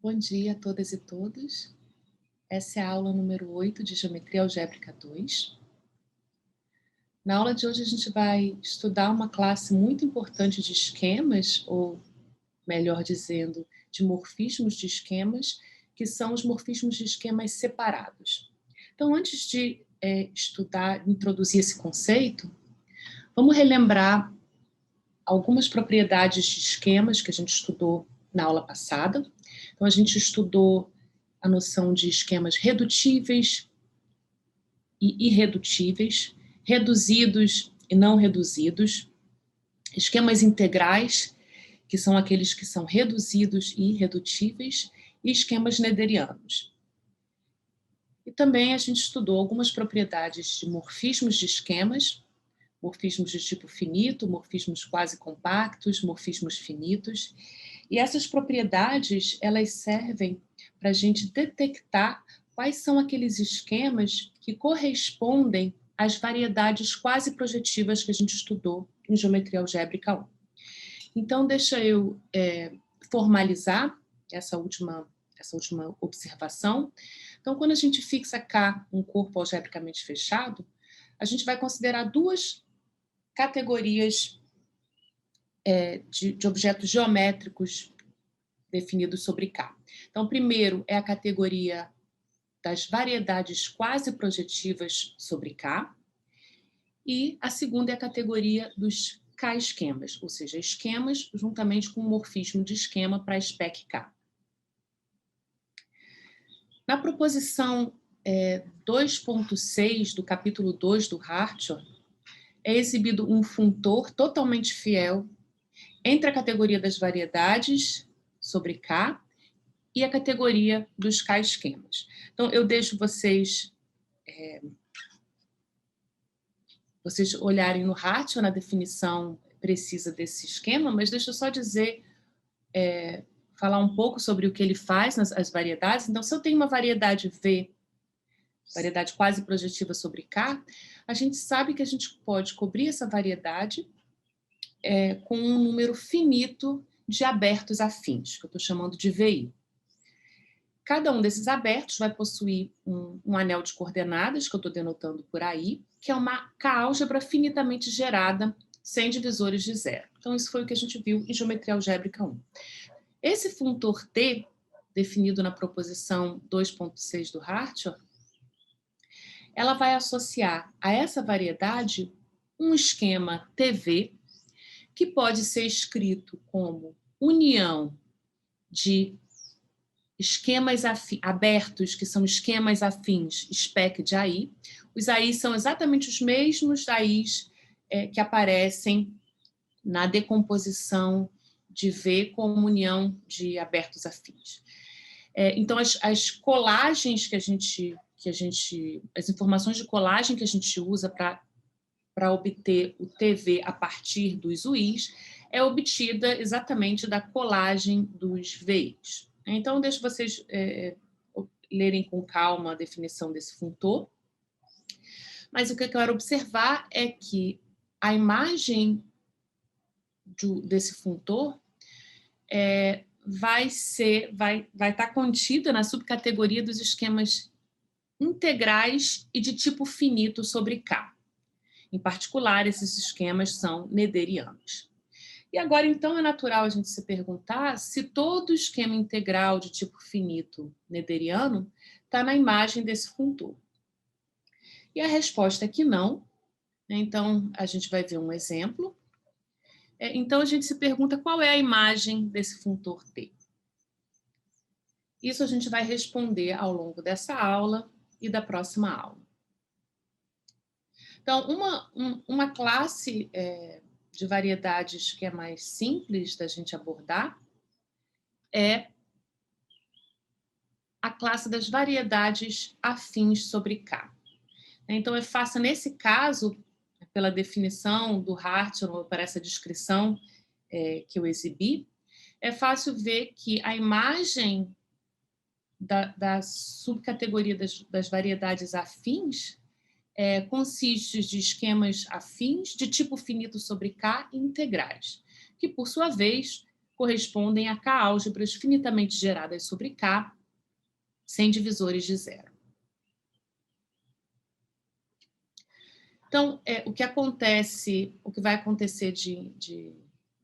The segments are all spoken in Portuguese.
Bom dia a todas e todos. Essa é a aula número 8 de Geometria Algébrica 2. Na aula de hoje a gente vai estudar uma classe muito importante de esquemas, ou melhor dizendo, de morfismos de esquemas, que são os morfismos de esquemas separados. Então, antes de introduzir esse conceito, vamos relembrar algumas propriedades de esquemas que a gente estudou na aula passada. Então, a gente estudou a noção de esquemas redutíveis e irredutíveis, reduzidos e não reduzidos, esquemas integrais, que são aqueles que são reduzidos e irredutíveis, e esquemas nederianos. E também a gente estudou algumas propriedades de morfismos de esquemas, morfismos de tipo finito, morfismos quase compactos, morfismos finitos. E essas propriedades, elas servem para a gente detectar quais são aqueles esquemas que correspondem às variedades quase projetivas que a gente estudou em Geometria Algébrica 1. Então, deixa eu formalizar essa última observação. Então, quando a gente fixa K um corpo algebricamente fechado, a gente vai considerar duas categorias de objetos geométricos definidos sobre K. Então, primeiro é a categoria das variedades quase projetivas sobre K, e a segunda é a categoria dos K-esquemas, ou seja, esquemas juntamente com o morfismo de esquema para spec K. Na proposição 2.6 do capítulo 2 do Hartrott, é exibido um funtor totalmente fiel entre a categoria das variedades sobre K e a categoria dos K-esquemas. Então, eu deixo vocês olharem no Hartrott, na definição precisa desse esquema, mas deixa eu só dizer, falar um pouco sobre o que ele faz nas variedades. Então, se eu tenho uma variedade V, variedade quase projetiva sobre K, a gente sabe que a gente pode cobrir essa variedade com um número finito de abertos afins, que eu estou chamando de VI. Cada um desses abertos vai possuir um anel de coordenadas, que eu estou denotando por aí, que é uma K-álgebra finitamente gerada, sem divisores de zero. Então, isso foi o que a gente viu em Geometria Algébrica 1. Esse funtor T, definido na proposição 2.6 do Hartrott, ela vai associar a essa variedade um esquema TV, que pode ser escrito como união de esquemas abertos, que são esquemas afins spec de AI. Os AI são exatamente os mesmos AIs que aparecem na decomposição de V com união de abertos afins. Então, as colagens as informações de colagem que a gente usa para obter o TV a partir dos UIs é obtida exatamente da colagem dos VIs. Então, deixo vocês lerem com calma a definição desse funtor. Mas o que eu quero observar é que a imagem desse funtor vai estar contida na subcategoria dos esquemas integrais e de tipo finito sobre K. Em particular, esses esquemas são nederianos. E agora, então, é natural a gente se perguntar se todo esquema integral de tipo finito nederiano está na imagem desse funtor. E a resposta é que não. Então, a gente vai ver um exemplo. Então, a gente se pergunta qual é a imagem desse funtor T. Isso a gente vai responder ao longo dessa aula e da próxima aula. Então, uma classe de variedades que é mais simples da gente abordar é a classe das variedades afins sobre K. Então, é fácil, nesse caso, pela definição do Hartrott, ou por essa descrição que eu exibi, é fácil ver que a imagem da subcategoria das variedades afins consiste de esquemas afins de tipo finito sobre K e integrais, que, por sua vez, correspondem a K-álgebras finitamente geradas sobre K, sem divisores de zero. Então, o que vai acontecer de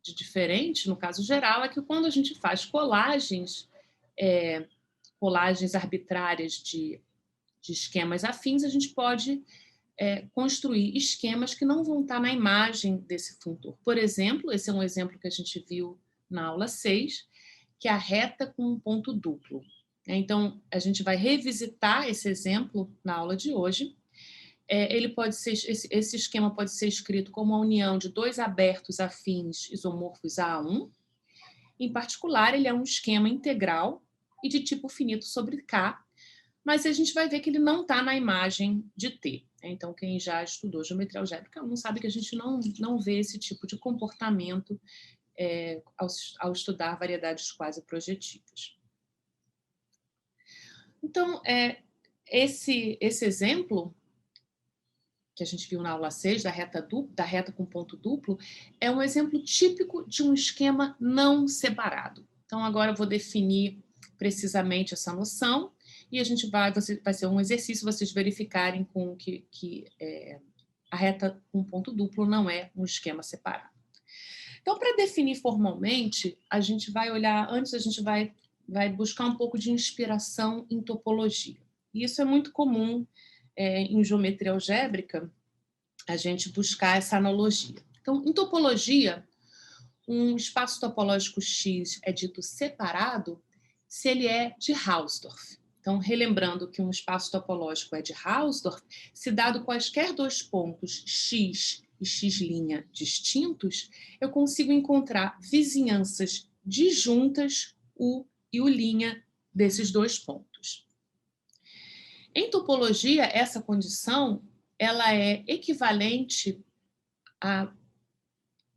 diferente, no caso geral, é que quando a gente faz colagens arbitrárias de esquemas afins, a gente pode construir esquemas que não vão estar na imagem desse funtor. Por exemplo, esse é um exemplo que a gente viu na aula 6, que é a reta com um ponto duplo. Então, a gente vai revisitar esse exemplo na aula de hoje. Esse esquema pode ser escrito como a união de dois abertos afins isomorfos a A1. Em particular, ele é um esquema integral e de tipo finito sobre K, mas a gente vai ver que ele não está na imagem de T. Então, quem já estudou geometria algébrica não sabe que a gente não vê esse tipo de comportamento ao estudar variedades quase projetivas. Então, esse exemplo que a gente viu na aula 6, da reta com ponto duplo, é um exemplo típico de um esquema não separado. Então, agora eu vou definir precisamente essa noção e vai ser um exercício vocês verificarem com que a reta com ponto duplo não é um esquema separado. Então, para definir formalmente, a gente vai buscar um pouco de inspiração em topologia. E isso é muito comum em geometria algébrica, a gente buscar essa analogia. Então, em topologia, um espaço topológico X é dito separado se ele é de Hausdorff. Então, relembrando que um espaço topológico é de Hausdorff, se dado quaisquer dois pontos X e X' distintos, eu consigo encontrar vizinhanças disjuntas U e U' desses dois pontos. Em topologia, essa condição ela é equivalente a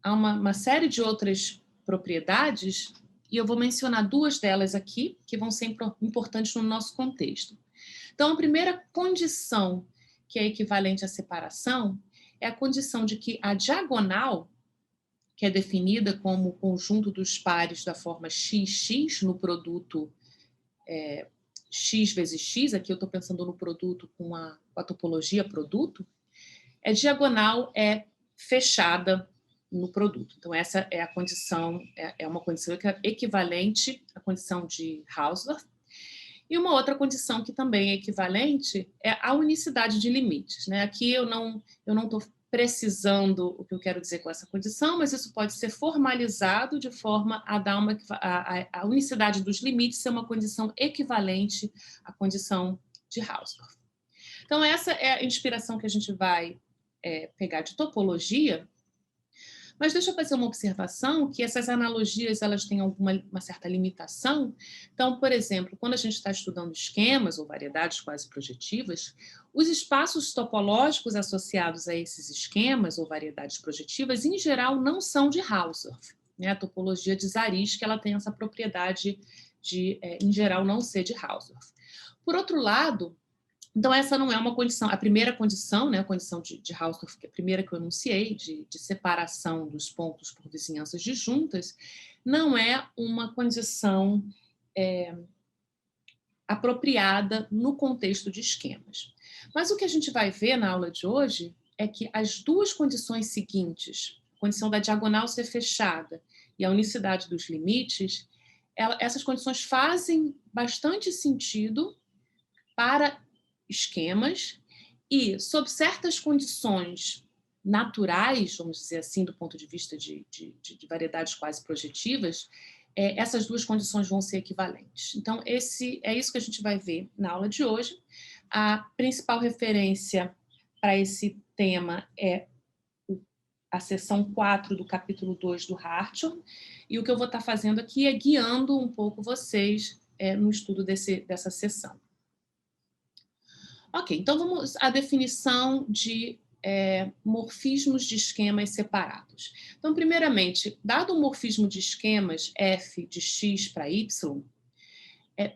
uma série de outras propriedades, e eu vou mencionar duas delas aqui, que vão ser importantes no nosso contexto. Então, a primeira condição que é equivalente à separação é a condição de que a diagonal, que é definida como o conjunto dos pares da forma XX no produto x vezes x, aqui eu estou pensando no produto com a topologia produto, diagonal é fechada no produto. Então, essa é a condição, é uma condição equivalente à condição de Hausdorff. E uma outra condição que também é equivalente é a unicidade de limites. Né? Aqui eu não estou precisando o que eu quero dizer com essa condição, mas isso pode ser formalizado de forma a dar a unicidade dos limites ser uma condição equivalente à condição de Hausdorff. Então, essa é a inspiração que a gente vai pegar de topologia, mas deixa eu fazer uma observação que essas analogias elas têm uma certa limitação. Então, por exemplo, quando a gente está estudando esquemas ou variedades quase projetivas, os espaços topológicos associados a esses esquemas ou variedades projetivas, em geral, não são de Hausdorff. Né? A topologia de Zariski ela tem essa propriedade de, em geral, não ser de Hausdorff. Por outro lado, então, essa não é uma condição. A primeira condição, né, a condição de Hausdorff, que é a primeira que eu enunciei, de separação dos pontos por vizinhanças disjuntas, não é uma condição apropriada no contexto de esquemas. Mas o que a gente vai ver na aula de hoje é que as duas condições seguintes, a condição da diagonal ser fechada e a unicidade dos limites, essas condições fazem bastante sentido para esquemas e, sob certas condições naturais, vamos dizer assim, do ponto de vista de variedades quase projetivas, essas duas condições vão ser equivalentes. Então, é isso que a gente vai ver na aula de hoje. A principal referência para esse tema é a seção 4 do capítulo 2 do Hartshorne, e o que eu vou estar fazendo aqui é guiando um pouco vocês no estudo dessa seção. Ok, então vamos à definição de morfismos de esquemas separados. Então, primeiramente, dado o morfismo de esquemas f de x para y,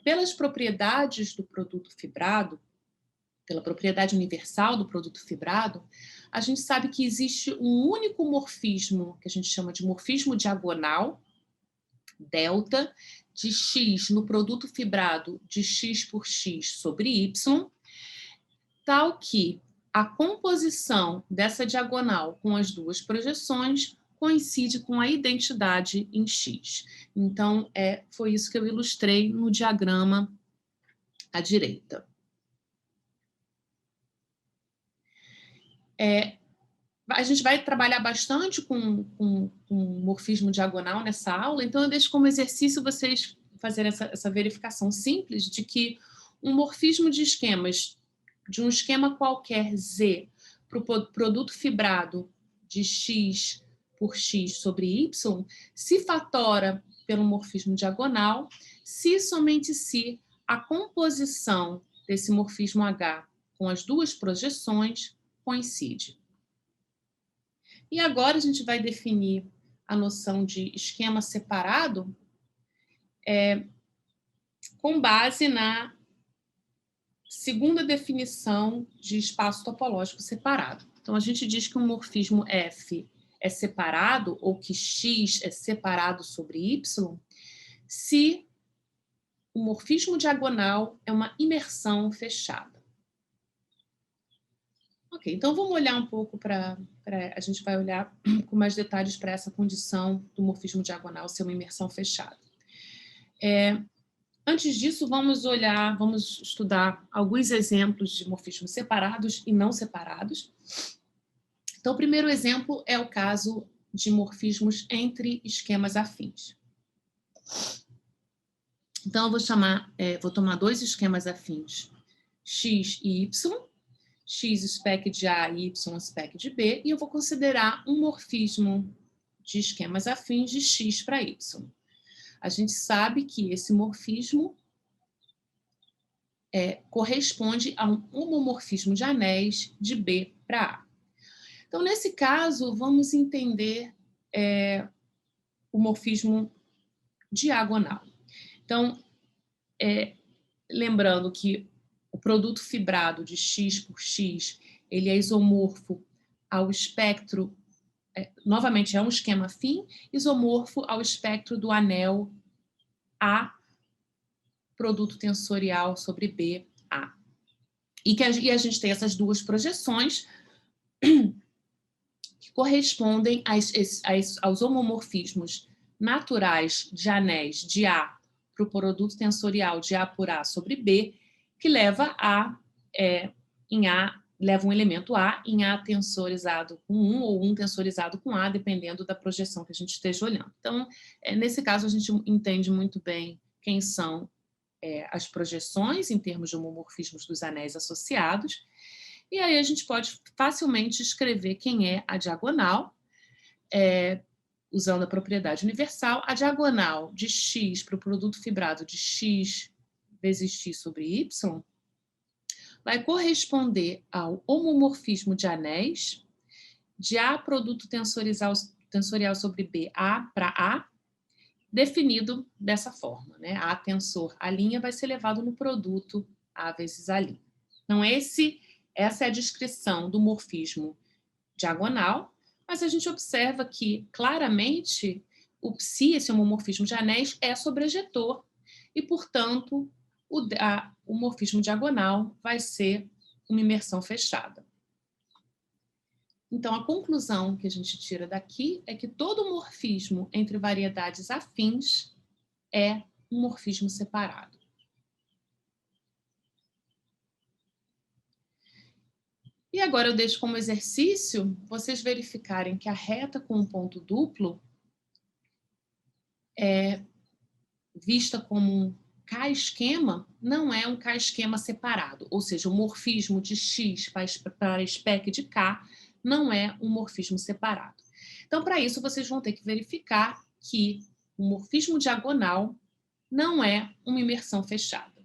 pelas propriedades do produto fibrado, pela propriedade universal do produto fibrado, a gente sabe que existe um único morfismo, que a gente chama de morfismo diagonal, delta de x no produto fibrado de x por x sobre y, tal que a composição dessa diagonal com as duas projeções coincide com a identidade em x. Então, foi isso que eu ilustrei no diagrama à direita. A gente vai trabalhar bastante com morfismo diagonal nessa aula, então eu deixo como exercício vocês fazerem essa verificação simples de que um morfismo de esquemas, de um esquema qualquer Z, para o produto fibrado de x por x sobre y, se fatora pelo morfismo diagonal, se somente se a composição desse morfismo H com as duas projeções coincide. E agora a gente vai definir a noção de esquema separado com base na segunda definição de espaço topológico separado. Então, a gente diz que um morfismo F é separado, ou que X é separado sobre Y, se o morfismo diagonal é uma imersão fechada. Ok, então vamos olhar um pouco a gente vai olhar com mais detalhes para essa condição do morfismo diagonal ser uma imersão fechada. Antes disso, vamos estudar alguns exemplos de morfismos separados e não separados. Então, o primeiro exemplo é o caso de morfismos entre esquemas afins. Então, eu vou tomar dois esquemas afins, X e Y, X spec de A e Y spec de B, e eu vou considerar um morfismo de esquemas afins de X para Y. A gente sabe que esse morfismo corresponde a um homomorfismo de anéis de B para A. Então, nesse caso, vamos entender o morfismo diagonal. Então, lembrando que o produto fibrado de x por x, ele é isomorfo ao espectro, novamente é um esquema afim, isomorfo ao espectro do anel A, produto tensorial sobre B, A. E a gente tem essas duas projeções que correspondem aos homomorfismos naturais de anéis de A para o produto tensorial de A por A sobre B, que leva leva um elemento A em A tensorizado com 1 ou 1 tensorizado com A, dependendo da projeção que a gente esteja olhando. Então, nesse caso, a gente entende muito bem quem são as projeções em termos de homomorfismos dos anéis associados, e aí a gente pode facilmente escrever quem é a diagonal, usando a propriedade universal. A diagonal de x para o produto fibrado de x vezes x sobre y vai corresponder ao homomorfismo de anéis de A produto tensorial sobre B, A para A, definido dessa forma, né? A tensor A' vai ser levado no produto A vezes A'. Então, essa é a descrição do morfismo diagonal, mas a gente observa que, claramente, o psi, esse homomorfismo de anéis, é sobrejetor e, portanto, o morfismo diagonal vai ser uma imersão fechada. Então, a conclusão que a gente tira daqui é que todo morfismo entre variedades afins é um morfismo separado. E agora eu deixo como exercício vocês verificarem que a reta com um ponto duplo vista como um K-esquema não é um K-esquema separado, ou seja, o morfismo de X para a spec de K não é um morfismo separado. Então, para isso, vocês vão ter que verificar que o morfismo diagonal não é uma imersão fechada.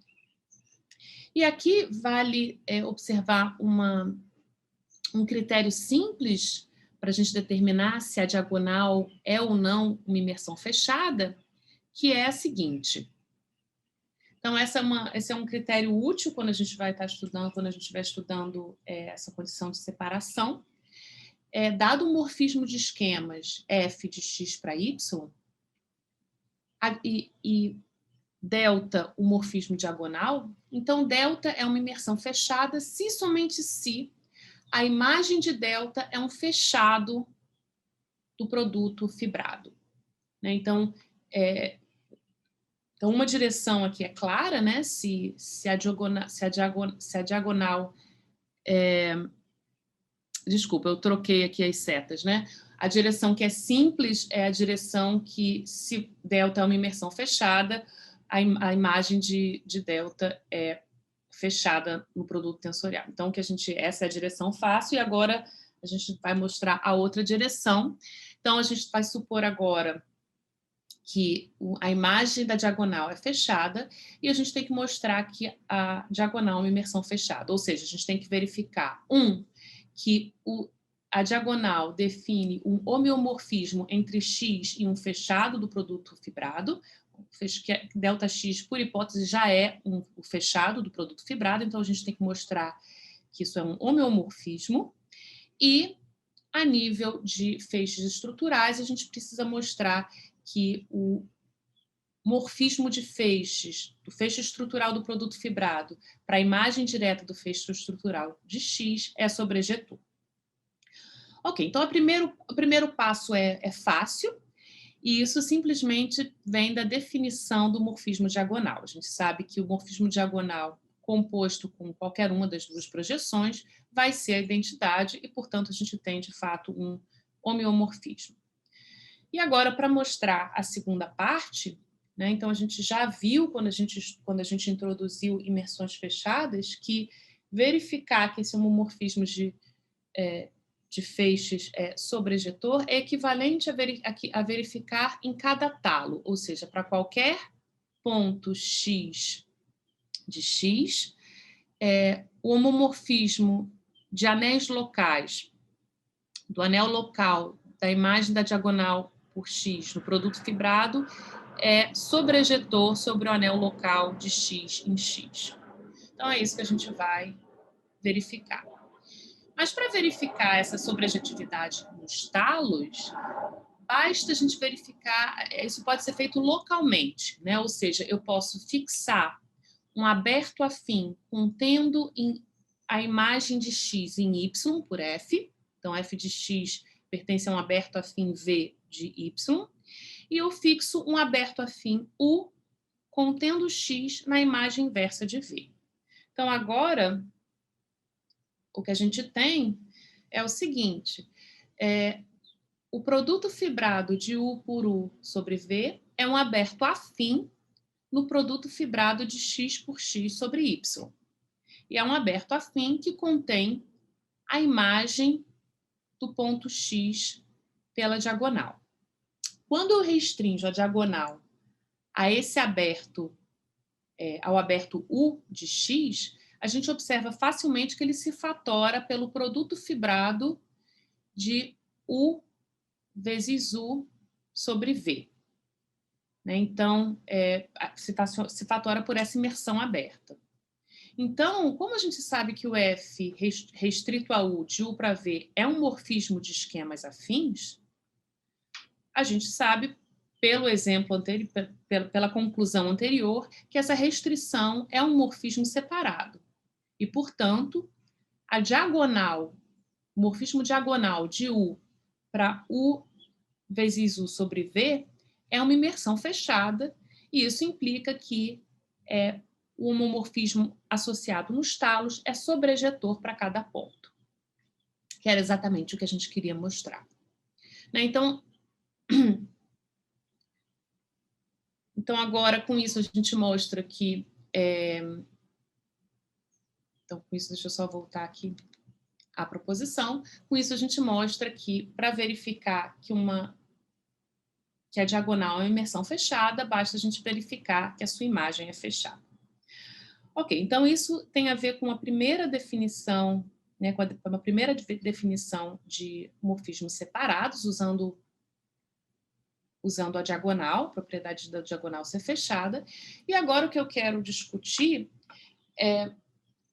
E aqui vale observar um critério simples para a gente determinar se a diagonal é ou não uma imersão fechada, que é a seguinte. Então, esse é um critério útil quando a gente vai estar estudando, quando a gente estiver estudando essa condição de separação. Dado o morfismo de esquemas f de x para y, e delta, o morfismo diagonal, então delta é uma imersão fechada se e somente se a imagem de delta é um fechado do produto fibrado, né? Então, uma direção aqui é clara, né? Se a diagonal desculpa, eu troquei aqui as setas, né? A direção que é simples é a direção que, se delta é uma imersão fechada, a imagem de delta é fechada no produto tensorial. Então, essa é a direção fácil, e agora a gente vai mostrar a outra direção. Então, a gente vai supor agora que a imagem da diagonal é fechada e a gente tem que mostrar que a diagonal é uma imersão fechada. Ou seja, a gente tem que verificar, que a diagonal define um homeomorfismo entre X e um fechado do produto fibrado, que ΔX, por hipótese, já é o fechado do produto fibrado, então a gente tem que mostrar que isso é um homeomorfismo. E, a nível de feixes estruturais, a gente precisa mostrar que o morfismo de feixes, do feixe estrutural do produto fibrado para a imagem direta do feixe estrutural de X é sobrejetor. Ok, então o primeiro passo é fácil, e isso simplesmente vem da definição do morfismo diagonal. A gente sabe que o morfismo diagonal, composto com qualquer uma das duas projeções, vai ser a identidade e, portanto, a gente tem, de fato, um homeomorfismo. E agora, para mostrar a segunda parte, né, então a gente já viu, quando a gente introduziu imersões fechadas, que verificar que esse homomorfismo de feixes sobrejetor é equivalente a verificar em cada talo, ou seja, para qualquer ponto X de X, o homomorfismo de anéis locais, do anel local da imagem da diagonal por X no produto fibrado, é sobrejetor sobre o anel local de X em X. Então, é isso que a gente vai verificar. Mas, para verificar essa sobrejetividade nos talos, basta a gente verificar, isso pode ser feito localmente, né? Ou seja, eu posso fixar um aberto afim contendo a imagem de X em Y por F, então F de X pertence a um aberto afim V de Y, e eu fixo um aberto afim U contendo X na imagem inversa de V. Então, agora, o que a gente tem é o seguinte, o produto fibrado de U por U sobre V é um aberto afim no produto fibrado de X por X sobre Y. E é um aberto afim que contém a imagem do ponto X pela diagonal. Quando eu restringo a diagonal a esse aberto, ao aberto U de X, a gente observa facilmente que ele se fatora pelo produto fibrado de U vezes U sobre V. Né? Então, se fatora por essa imersão aberta. Então, como a gente sabe que o F restrito a U, de U para V, é um morfismo de esquemas afins, a gente sabe, pelo exemplo anterior, pela conclusão anterior, que essa restrição é um morfismo separado. E, portanto, a diagonal, o morfismo diagonal de U para U vezes U sobre V é uma imersão fechada, e isso implica que o homomorfismo associado nos talos é sobrejetor para cada ponto, que era exatamente o que a gente queria mostrar. Né? Então, agora, com isso, a gente mostra que... Então, com isso, deixa eu só voltar aqui à proposição. Com isso, a gente mostra que, para verificar que a diagonal é uma imersão fechada, basta a gente verificar que a sua imagem é fechada. Ok, então isso tem a ver com a primeira definição, né, com a primeira definição de morfismos separados, usando a diagonal, a propriedade da diagonal ser fechada. E agora o que eu quero discutir é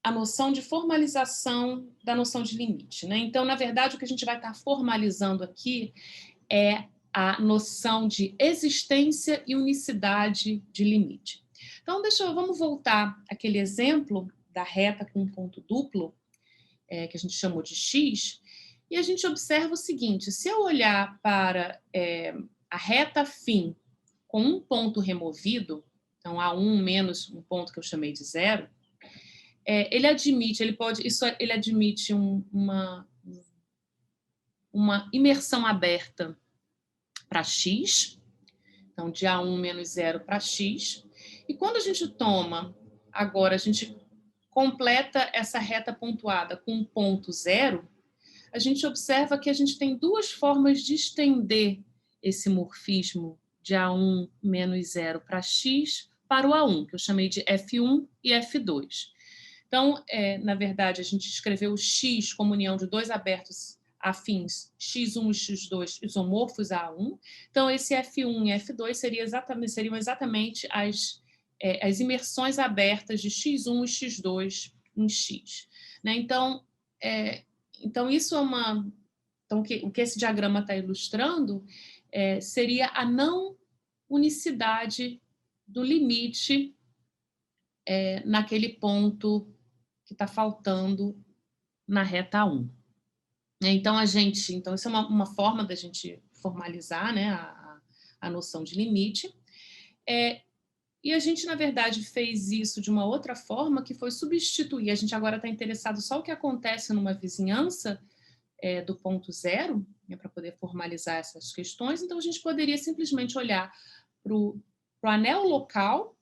a noção de formalização da noção de limite. Né? Então, na verdade, o que a gente vai estar formalizando aqui é a noção de existência e unicidade de limite. Então, vamos voltar àquele exemplo da reta com um ponto duplo, que a gente chamou de x, e a gente observa o seguinte: se eu olhar para a reta fim com um ponto removido, então A1 menos um ponto que eu chamei de zero, ele admite uma imersão aberta para x, então de A1 menos zero para x, e quando a gente a gente completa essa reta pontuada com um ponto zero, a gente observa que a gente tem duas formas de estender esse morfismo de A1 menos zero para x para o A1, que eu chamei de F1 e F2. Então, na verdade, a gente escreveu o x como união de dois abertos afins, x1 e x2 isomorfos a A1. Então, esse F1 e F2 seriam exatamente as imersões abertas de x1 e x2 em x. Né? Então, isso é Então, o que esse diagrama está ilustrando seria a não unicidade do limite naquele ponto que está faltando na reta 1. Então, isso é uma forma da gente formalizar, né, a noção de limite. E a gente, na verdade, fez isso de uma outra forma, que foi substituir. A gente agora está interessado só o que acontece numa vizinhança do ponto zero, né, para poder formalizar essas questões. Então, a gente poderia simplesmente olhar para o anel local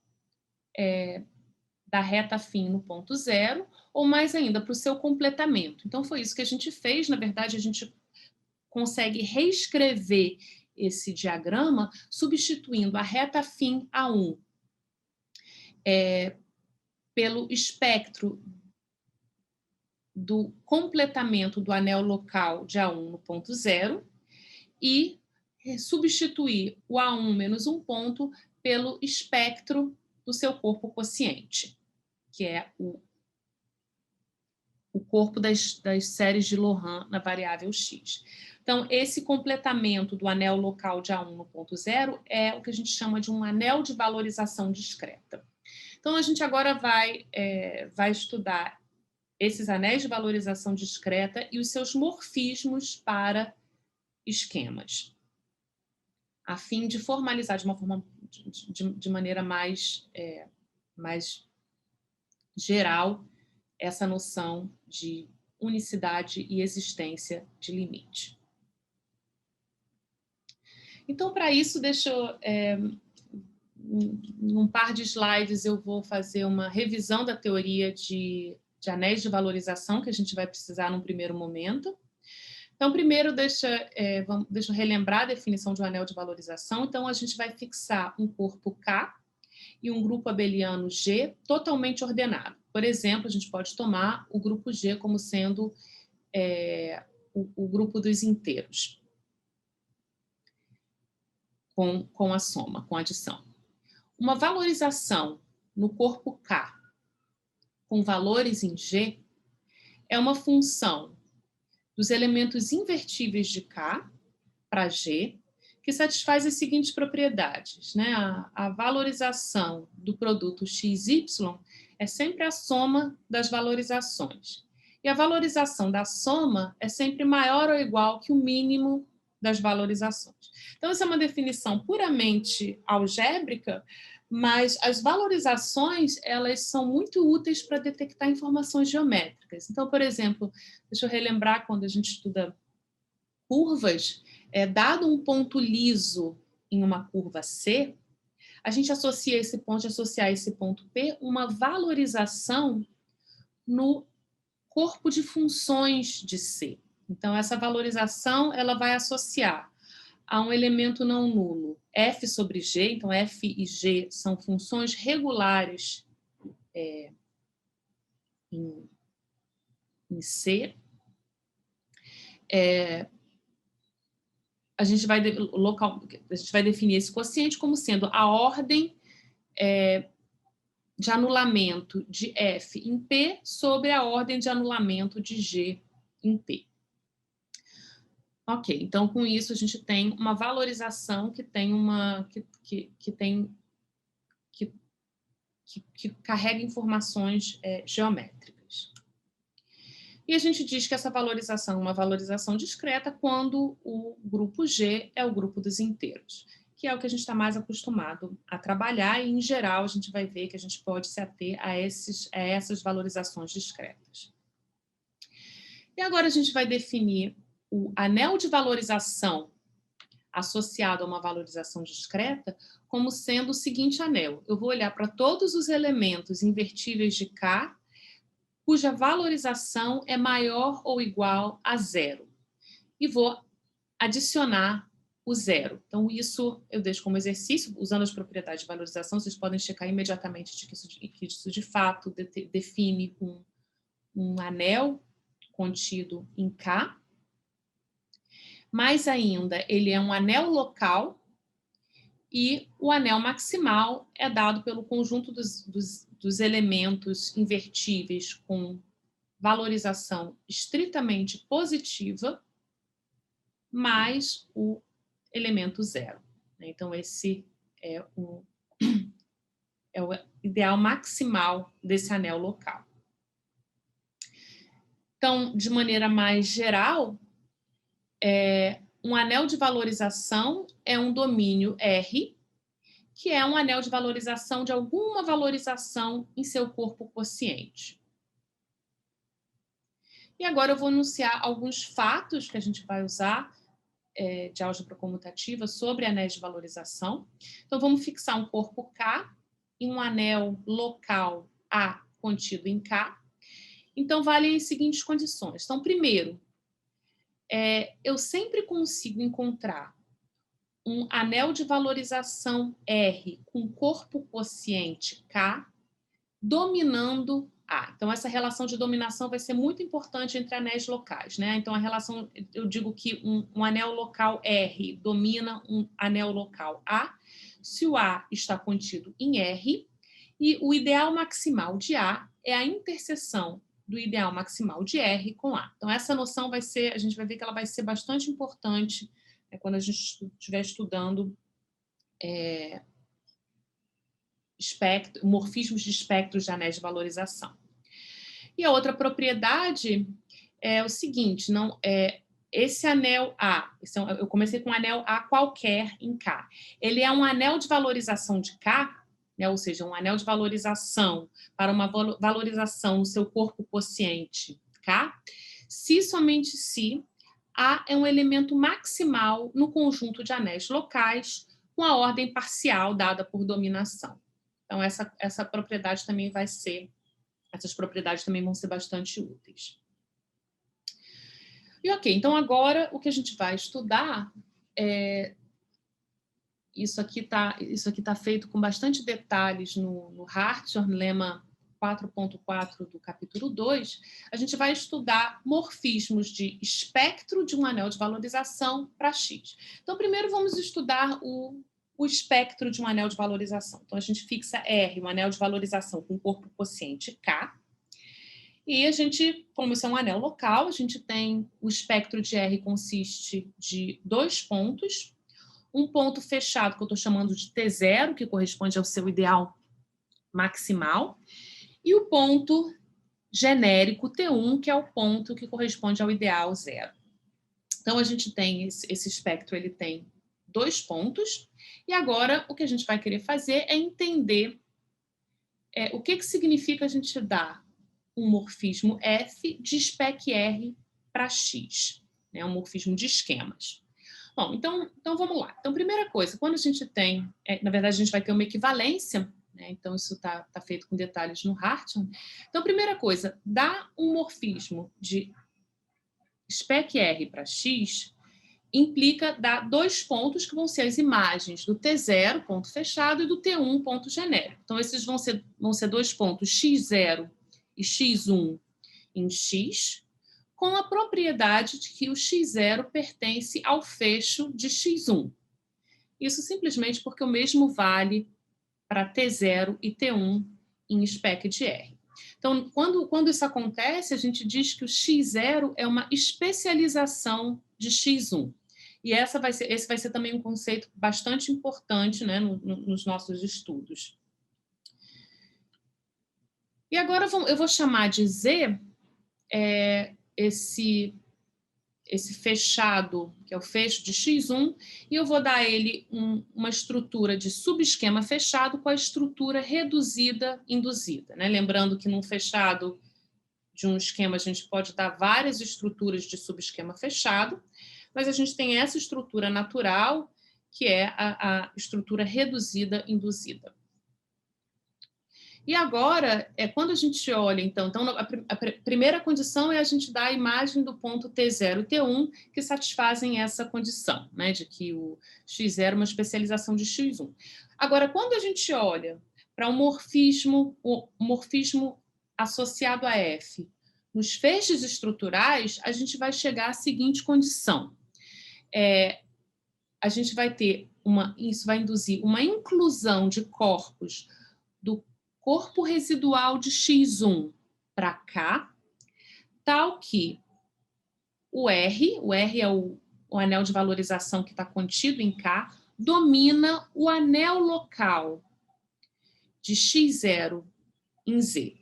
da reta fim no ponto zero, ou mais ainda, para o seu completamento. Então, foi isso que a gente fez. Na verdade, a gente consegue reescrever esse diagrama substituindo a reta fim A1 pelo espectro do completamento do anel local de A1 no ponto zero e substituir o A1 menos um ponto pelo espectro do seu corpo quociente, que é o corpo das séries de Loran na variável x. Então, esse completamento do anel local de A1 no ponto zero é o que a gente chama de um anel de valorização discreta. Então, a gente agora vai estudar esses anéis de valorização discreta e os seus morfismos para esquemas, a fim de formalizar de maneira mais geral essa noção de unicidade e existência de limite. Então, para isso, num par de slides, eu vou fazer uma revisão da teoria de anéis de valorização que a gente vai precisar num primeiro momento. Então, primeiro, deixa eu relembrar a definição de um anel de valorização. Então, a gente vai fixar um corpo K e um grupo abeliano G totalmente ordenado. Por exemplo, a gente pode tomar o grupo G como sendo o grupo dos inteiros, com a soma, com a adição. Uma valorização no corpo K com valores em G é uma função dos elementos invertíveis de K para G, que satisfaz as seguintes propriedades, né? A valorização do produto XY é sempre a soma das valorizações. E a valorização da soma é sempre maior ou igual que o mínimo das valorizações. Então, essa é uma definição puramente algébrica, mas as valorizações, elas são muito úteis para detectar informações geométricas. Então, por exemplo, deixa eu relembrar quando a gente estuda curvas, dado um ponto liso em uma curva C, a gente associar esse ponto P uma valorização no corpo de funções de C. Então, essa valorização ela vai associar a um elemento não nulo, f sobre g. Então, f e g são funções regulares em C. A gente vai definir esse quociente como sendo a ordem de anulamento de F em P sobre a ordem de anulamento de G em P. Ok, então com isso a gente tem uma valorização que tem que carrega informações geométricas. E a gente diz que essa valorização é uma valorização discreta quando o grupo G é o grupo dos inteiros, que é o que a gente está mais acostumado a trabalhar, e, em geral, a gente vai ver que a gente pode se ater a essas valorizações discretas. E agora a gente vai definir o anel de valorização associado a uma valorização discreta como sendo o seguinte anel. Eu vou olhar para todos os elementos invertíveis de K cuja valorização é maior ou igual a zero. E vou adicionar o zero. Então, isso eu deixo como exercício, usando as propriedades de valorização, vocês podem checar imediatamente que isso de fato define um anel contido em K. Mais ainda, ele é um anel local e o anel maximal é dado pelo conjunto dos elementos invertíveis com valorização estritamente positiva mais o elemento zero. Então, esse é o ideal maximal desse anel local. Então, de maneira mais geral, um anel de valorização é um domínio R, que é um anel de valorização de alguma valorização em seu corpo quociente. E agora eu vou enunciar alguns fatos que a gente vai usar de álgebra comutativa sobre anéis de valorização. Então, vamos fixar um corpo K e um anel local A contido em K. Então, valem as seguintes condições. Então, primeiro, eu sempre consigo encontrar um anel de valorização R com corpo quociente K dominando A. Então, essa relação de dominação vai ser muito importante entre anéis locais, né? Então, a relação, eu digo que um anel local R domina um anel local A, se o A está contido em R, e o ideal maximal de A é a interseção do ideal maximal de R com A. Então, essa noção vai ser, a gente vai ver que ela vai ser bastante importante quando a gente estiver estudando morfismos de espectros de anéis de valorização. E a outra propriedade é o seguinte, esse anel A, eu comecei com um anel A qualquer em K, ele é um anel de valorização de K, né, ou seja, um anel de valorização para uma valorização no seu corpo quociente K, se somente se A é um elemento maximal no conjunto de anéis locais com a ordem parcial dada por dominação. Então, essa propriedade também essas propriedades também vão ser bastante úteis. E ok, então agora o que a gente vai estudar isso aqui tá feito com bastante detalhes no Hartshorne, lema 4.4 do capítulo 2, a gente vai estudar morfismos de espectro de um anel de valorização para X. Então, primeiro vamos estudar o espectro de um anel de valorização. Então, a gente fixa R, um anel de valorização com corpo quociente K, e a gente, como isso é um anel local, a gente tem o espectro de R consiste de 2 pontos, um ponto fechado que eu estou chamando de T0, que corresponde ao seu ideal maximal, e o ponto genérico T1, que é o ponto que corresponde ao ideal zero. Então, a gente tem esse espectro, ele tem 2 pontos, e agora o que a gente vai querer fazer é entender o que significa a gente dar um morfismo F de spec R para X, né? Um morfismo de esquemas. Bom, então vamos lá. Então, primeira coisa, quando a gente tem, na verdade, a gente vai ter uma equivalência, né? Então isso está feito com detalhes no Hartshorne. Então, primeira coisa, dar um morfismo de spec R para X implica dar 2 pontos que vão ser as imagens do T0, ponto fechado, e do T1, ponto genérico. Então, esses vão ser 2 pontos X0 e X1 em X, com a propriedade de que o X0 pertence ao fecho de X1. Isso simplesmente porque o mesmo vale para T0 e T1 em spec de R. Então, quando isso acontece, a gente diz que o X0 é uma especialização de x1. E esse vai ser também um conceito bastante importante, né, nos nossos estudos. E agora eu vou chamar de Z esse fechado, que é o fecho de x1, e eu vou dar a ele uma estrutura de subesquema fechado com a estrutura reduzida induzida, né? Lembrando que num fechado de um esquema a gente pode dar várias estruturas de subesquema fechado, mas a gente tem essa estrutura natural, que é a estrutura reduzida induzida. E agora, quando a gente olha, então a primeira condição é a gente dar a imagem do ponto T0 e T1 que satisfazem essa condição, né, de que o x0 é uma especialização de x1. Agora, quando a gente olha para o morfismo associado a F, nos feixes estruturais, a gente vai chegar à seguinte condição. A gente vai ter isso vai induzir uma inclusão de corpos do corpo residual de x1 para K, tal que o R é o anel de valorização que está contido em K, domina o anel local de x0 em Z.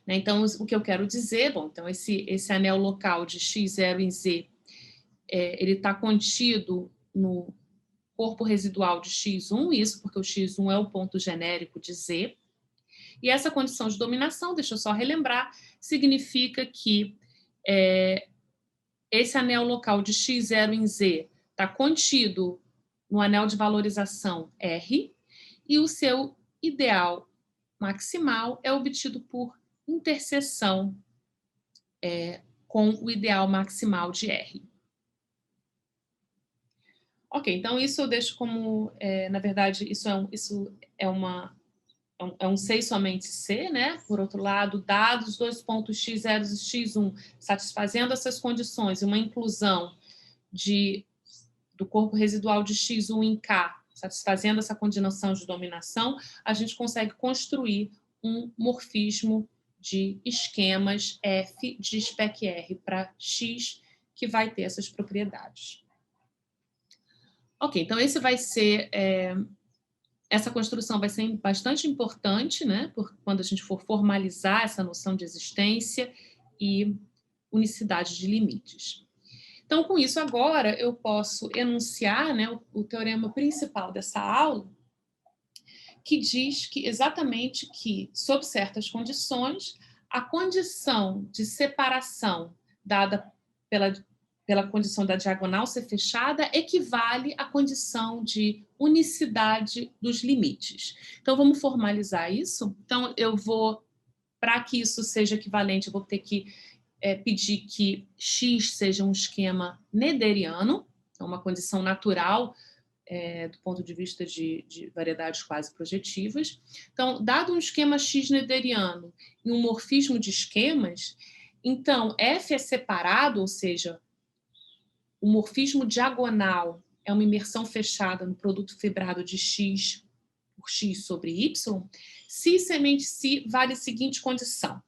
Então, o que eu quero dizer, então esse anel local de x0 em Z, ele está contido no corpo residual de x1, isso porque o x1 é o ponto genérico de Z. E essa condição de dominação, deixa eu só relembrar, significa que esse anel local de x0 em Z está contido no anel de valorização R e o seu ideal maximal é obtido por interseção com o ideal maximal de R. Ok, então isso eu deixo como, na verdade, isso é um C somente C, né? Por outro lado, dados os dois pontos x0 e x1 satisfazendo essas condições e uma inclusão do corpo residual de x1 em K, satisfazendo essa condição de dominação, a gente consegue construir um morfismo de esquemas F de spec R para X que vai ter essas propriedades. Ok, então esse vai ser... essa construção vai ser bastante importante, né, quando a gente for formalizar essa noção de existência e unicidade de limites. Então, com isso, agora eu posso enunciar, né, o teorema principal dessa aula, que diz que exatamente que, sob certas condições, a condição de separação dada pela condição da diagonal ser fechada equivale à condição de unicidade dos limites. Então, vamos formalizar isso? Então, para que isso seja equivalente, eu vou ter que pedir que X seja um esquema nederiano, então uma condição natural do ponto de vista de variedades quase projetivas. Então, dado um esquema X nederiano e um morfismo de esquemas, então F é separado, ou seja, o morfismo diagonal é uma imersão fechada no produto fibrado de X por X sobre Y, se semente Si vale a seguinte condição.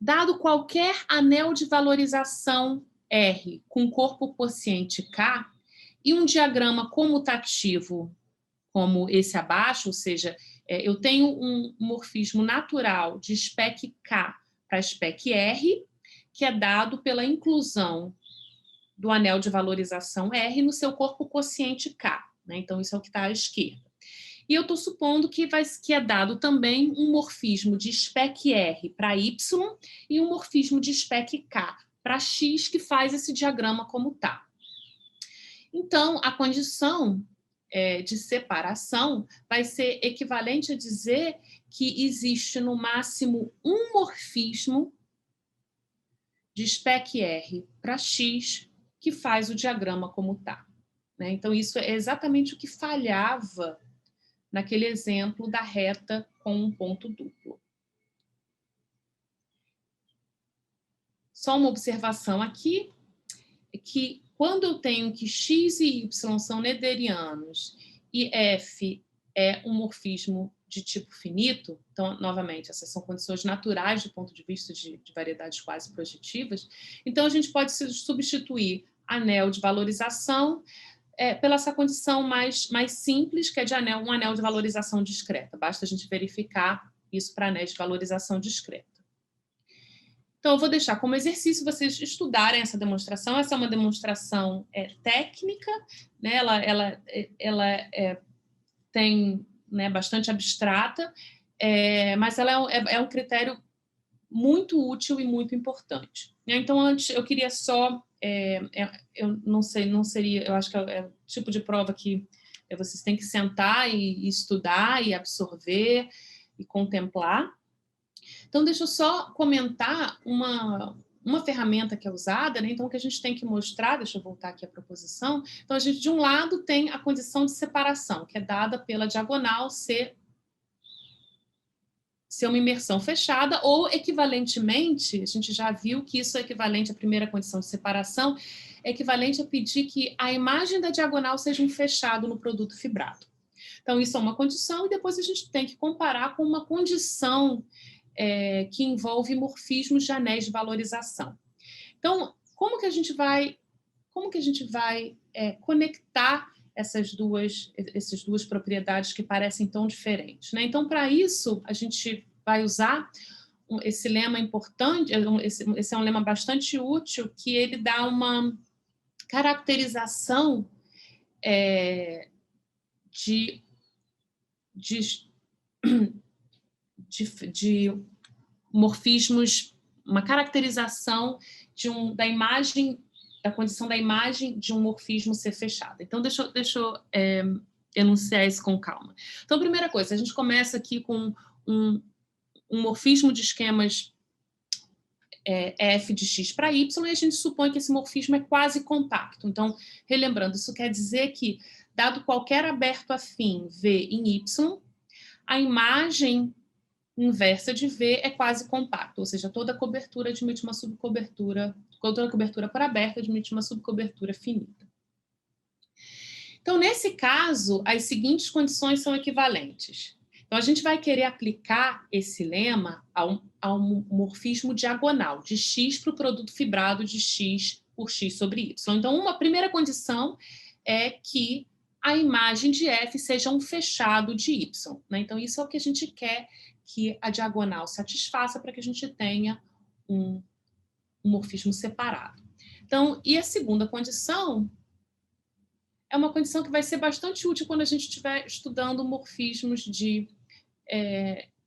Dado qualquer anel de valorização R com corpo quociente K e um diagrama comutativo como esse abaixo, ou seja, eu tenho um morfismo natural de spec K para spec R, que é dado pela inclusão do anel de valorização R no seu corpo quociente K. Né? Então, isso é o que está à esquerda. E eu estou supondo que é dado também um morfismo de spec R para Y e um morfismo de spec K para X, que faz esse diagrama como está. Então, a condição de separação vai ser equivalente a dizer que existe no máximo um morfismo de spec R para X que faz o diagrama como está. Né? Então, isso é exatamente o que falhava naquele exemplo da reta com um ponto duplo. Só uma observação aqui, é que quando eu tenho que X e Y são nederianos e F é um morfismo de tipo finito. Então, novamente, essas são condições naturais do ponto de vista de variedades quase projetivas. Então, a gente pode substituir anel de valorização pela essa condição mais simples, que é de um anel de valorização discreta. Basta a gente verificar isso para anéis de valorização discreta. Então, eu vou deixar como exercício vocês estudarem essa demonstração. Essa é uma demonstração técnica, né? Ela tem, né, bastante abstrata, mas ela é um critério muito útil e muito importante. Então, antes, eu queria só... eu não sei, não seria... Eu acho que é o tipo de prova que vocês têm que sentar e estudar e absorver e contemplar. Então, deixa eu só comentar uma ferramenta que é usada, né? Então, o que a gente tem que mostrar, deixa eu voltar aqui à proposição. Então, a gente, de um lado, tem a condição de separação, que é dada pela diagonal ser uma imersão fechada, ou, equivalentemente, a gente já viu que isso é equivalente à primeira condição de separação, é equivalente a pedir que a imagem da diagonal seja um fechado no produto fibrado. Então, isso é uma condição, e depois a gente tem que comparar com uma condição que envolve morfismos de anéis de valorização. Então, como que a gente vai conectar essas duas propriedades que parecem tão diferentes, né? Então, para isso, a gente vai usar esse lema importante, esse é um lema bastante útil, que ele dá uma caracterização de morfismos, uma caracterização da imagem, da condição da imagem de um morfismo ser fechado. Então, deixa eu enunciar isso com calma. Então, primeira coisa, a gente começa aqui com um morfismo de esquemas f de x para y, e a gente supõe que esse morfismo é quase compacto. Então, relembrando, isso quer dizer que, dado qualquer aberto afim V em y, a imagem inversa de V é quase compacto, ou seja, toda cobertura admite uma subcobertura, toda cobertura por aberta admite uma subcobertura finita. Então, nesse caso, as seguintes condições são equivalentes. Então, a gente vai querer aplicar esse lema a um morfismo diagonal, de x para o produto fibrado de x por x sobre y. Então, uma primeira condição é que a imagem de f seja um fechado de y, né? Então, isso é o que a gente quer que a diagonal satisfaça para que a gente tenha um morfismo separado. Então, e a segunda condição é uma condição que vai ser bastante útil quando a gente estiver estudando morfismos de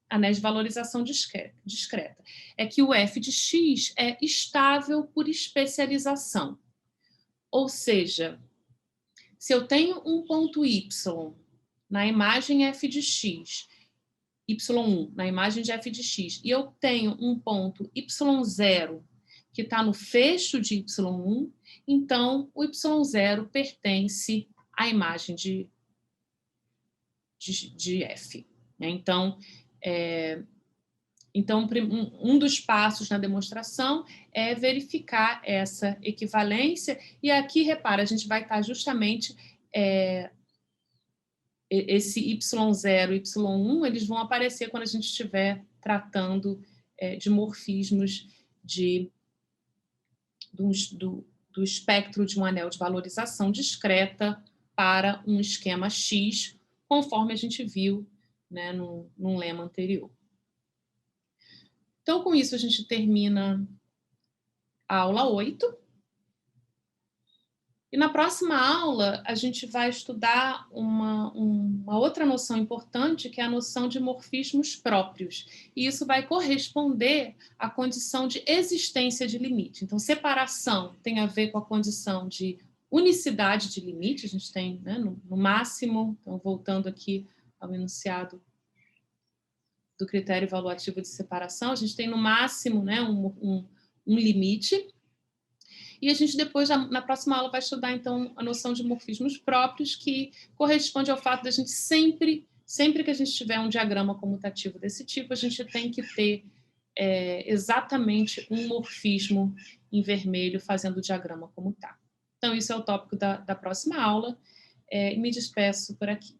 anéis de valorização discreta. É que o f de x é estável por especialização. Ou seja, se eu tenho um ponto y na imagem f de x, y1 na imagem de f de x, e eu tenho um ponto y0 que está no fecho de y1, então o y0 pertence à imagem de f. Então, um dos passos na demonstração é verificar essa equivalência, e aqui, repara, a gente vai estar justamente... esse y0 e y1, eles vão aparecer quando a gente estiver tratando de morfismos do espectro de um anel de valorização discreta para um esquema X, conforme a gente viu, né, num lema anterior. Então, com isso, a gente termina a aula 8. E na próxima aula, a gente vai estudar uma outra noção importante, que é a noção de morfismos próprios. E isso vai corresponder à condição de existência de limite. Então, separação tem a ver com a condição de unicidade de limite. A gente tem, né, no máximo, então, voltando aqui ao enunciado do critério evaluativo de separação, a gente tem no máximo, né, um limite. E a gente depois, na próxima aula, vai estudar, então, a noção de morfismos próprios, que corresponde ao fato de a gente sempre que a gente tiver um diagrama comutativo desse tipo, a gente tem que ter exatamente um morfismo em vermelho fazendo o diagrama comutável. Então, isso é o tópico da próxima aula, e me despeço por aqui.